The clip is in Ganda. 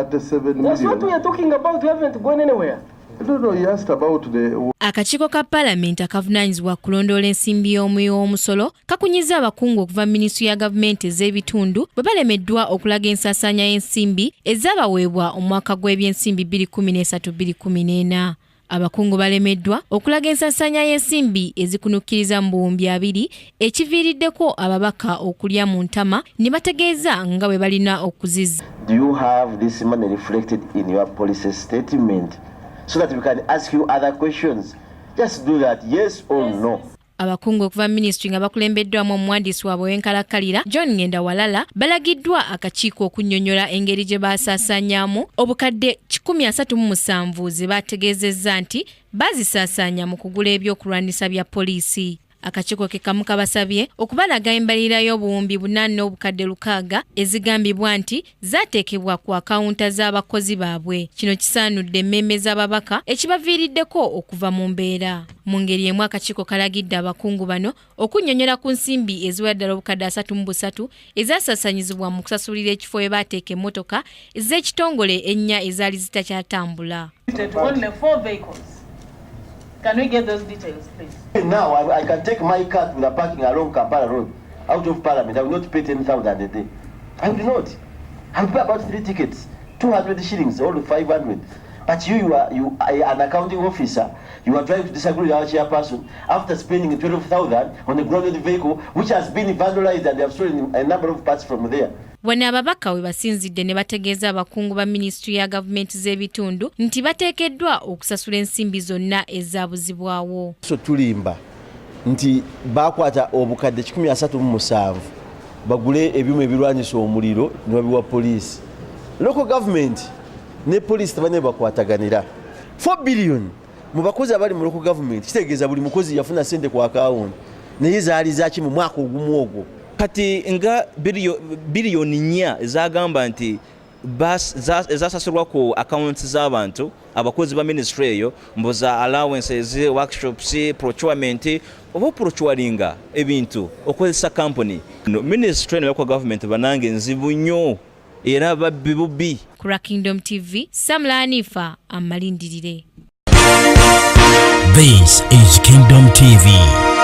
37 That's what we are talking about. We haven't gone anywhere. No, he asked about the... Akakiiko ka Parliament akavunaanyizibwa kulondoola ensimbi y'omusolo kakunyiza abakungu okuva minisitule ya gavumenti ez'ebitundu bwe balemeddwa okulaga ensaasaanya y'ensimbi ezaabaweebwa omwaka gw'ebyensimbi 2013-2014. Abakungu balemeddwa okulaga ensaasaanya y'ensimbi ezikunukkiriza mu buwumbi 2 ekiviiriddeko ababaka okulya mu ntama ne bategeeza nga bwe balina okuzizza. Do you have this money reflected in your policy statement? So that we can ask you other questions. Just do that, yes or no. Abakungu okuva ministry nga bakulembeddwamu omuwandiisi waabwe w'enkalakkalira John Ngenda Walala balagiddwa akakiiko okunnyonnyola engeri gye baasaasaanyaamu obukadde 137 ze bategeezezza nti bazisaasaanya mu kugula ebyokulwanyisa bya poliisi. Akakiiko ke kamu kabasabye okubalaga embalirira y'obuwumbi 8 obukadde 6 ezigambibwa nti zaateekebwa ku akawunta z'abakozi baabwe. Kino kisaanudde emmeme z'ababaka ekibaviiriddeko okuva mu mbeera. Mu ngeri emu akakiiko kalagidde abakungu bano okunnyonnyola ku nsimbi eziwera ddala obukadde 33 ezaasaasanyizibwa mu kusasulira ekifo we baateeka emmotoka ez'ekitongole 4 ezaali zitakyatambula. Only 4 vehicles. Can we get those details, please? Now, I can take my car to the parking along Kampala Road, out of Parliament. I will not pay 10,000 a day. I will not. I will pay about 3 tickets, 200 shillings, all 500. But you are an accounting officer. You are trying to disagree with our chairperson after spending 12,000 on a grounded vehicle, which has been vandalized and they have stolen a number of parts from there. Wano ababaka we basinzidde ne bategeeza abakungu ba ministry ya gavumenti z'ebitundu nti bateekeddwa okusasula ensimbi zonna ezaabuzibwawo. So tulimba nti bakwata obukadde 137 bagule ebyuma ebirwanyisa omuliro ne babiwa poliisi. Local government ne poliisi tabane bakwataganira 4 billion mu bakozi abali mu local government kitegeeza buli mukozi yafuna sente ku account naye zaali zaki mu mwaka ogumu ogwo. Kati nga biliyoni 4 ezagamba nti ezasasulwa ku accounts z'abantu abakozi ba ministry eyo mboza allowances, workshops, procurement oba procuringa ebintu okozesa company. Ministry ne local government banange nzibu nnyo era babbi bubbi. Ku Kingdom TV, Samla Hanifa amalindirire. This is Kingdom TV.